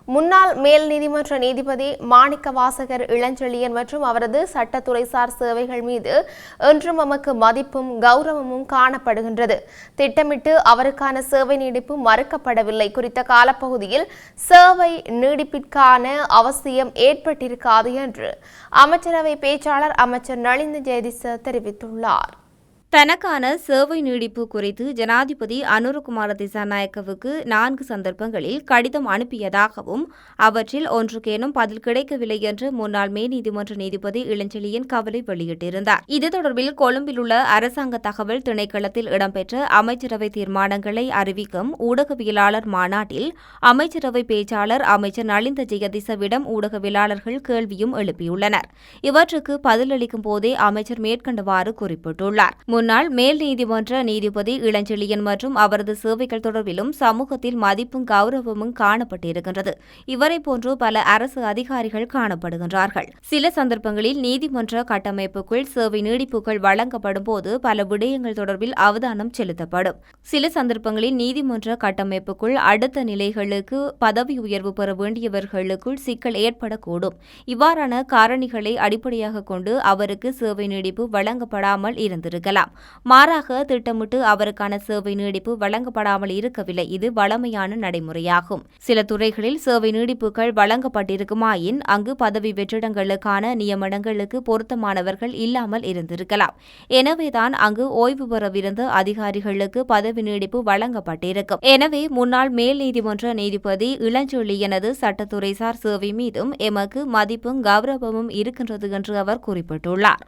முன்னாள் மேல் நீதிமன்ற நீதிபதி மாணிக்கவாசகர் இளஞ்செழியன் மற்றும் அவரது சட்டத்துறைசார் சேவைகள் மீது இன்றும் நமக்கு மதிப்பும் கௌரவமும் காணப்படுகின்றது. திட்டமிட்டு அவருக்கான சேவை நீடிப்பு மறுக்கப்படவில்லை. குறித்த காலப்பகுதியில் சேவை நீடிப்பிற்கான அவசியம் ஏற்பட்டிருக்காது என்று அமைச்சரவை பேச்சாளர் அமைச்சர் நளிந்த ஜெயதிச தெரிவித்துள்ளார். தனக்கான சேவை நீடிப்பு குறித்து ஜனாதிபதி அனுரகுமார திசாநாயக்கவுக்கு 4 சந்தர்ப்பங்களில் கடிதம் அனுப்பியதாகவும் அவற்றில் ஒன்றுக்கேனும் பதில் கிடைக்கவில்லை என்று முன்னாள் மேல் நீதிமன்ற நீதிபதி இளஞ்செழியன் கவலை வெளியிட்டிருந்தார். இது தொடர்பில் கொழும்பில் உள்ள அரசாங்க தகவல் திணைக்களத்தில் இடம்பெற்ற அமைச்சரவை தீர்மானங்களை அறிவிக்கும் ஊடகவியலாளர் மாநாட்டில் அமைச்சரவை பேச்சாளர் அமைச்சர் நளிந்த ஜெயதிசவிடம் ஊடகவியலாளர்கள் கேள்வியும் எழுப்பியுள்ளனர். இவற்றுக்கு பதிலளிக்கும் போதே அமைச்சர் மேற்கண்டவாறு குறிப்பிட்டுள்ளார். முன்னாள் மேல் நீதிமன்ற நீதிபதி இளஞ்செழியன் மற்றும் அவரது சேவைகள் தொடர்பிலும் சமூகத்தில் மதிப்பும் கௌரவமும் காணப்பட்டிருக்கின்றது. இவரை போன்று பல அரசு அதிகாரிகள் காணப்படுகின்றார்கள். சில சந்தர்ப்பங்களில் நீதிமன்ற கட்டமைப்புக்குள் சேவை நீடிப்புகள் வழங்கப்படும் போது பல விடயங்கள் தொடர்பில் அவதானம் செலுத்தப்படும். சில சந்தர்ப்பங்களில் நீதிமன்ற கட்டமைப்புக்குள் அடுத்த நிலைகளுக்கு பதவி உயர்வு பெற வேண்டியவர்களுக்குள் சிக்கல் ஏற்படக்கூடும். இவ்வாறான காரணிகளை அடிப்படையாக கொண்டு அவருக்கு சேவை நீடிப்பு வழங்கப்படாமல் இருந்திருக்கலாம். மாறாக திட்டமிட்டு அவருக்கான சேவை நீடிப்பு வழங்கப்படாமல் இருக்கவில்லை. இது வழமையான நடைமுறையாகும். சில துறைகளில் சேவை நீடிப்புகள் வழங்கப்பட்டிருக்குமாயின் அங்கு பதவி வெற்றிடங்களுக்கான நியமனங்களுக்கு பொருத்தமானவர்கள் இல்லாமல் இருந்திருக்கலாம். எனவேதான் அங்கு ஓய்வு பெறவிருந்த அதிகாரிகளுக்கு பதவி நீடிப்பு வழங்கப்பட்டிருக்கும். எனவே முன்னாள் மேல் நீதிமன்ற நீதிபதி இளஞ்செழியனது சட்டத்துறைசார் சேவை மீதும் எமக்கு மதிப்பும் கௌரவமும் இருக்கின்றது என்று அவர் குறிப்பிட்டுள்ளார்.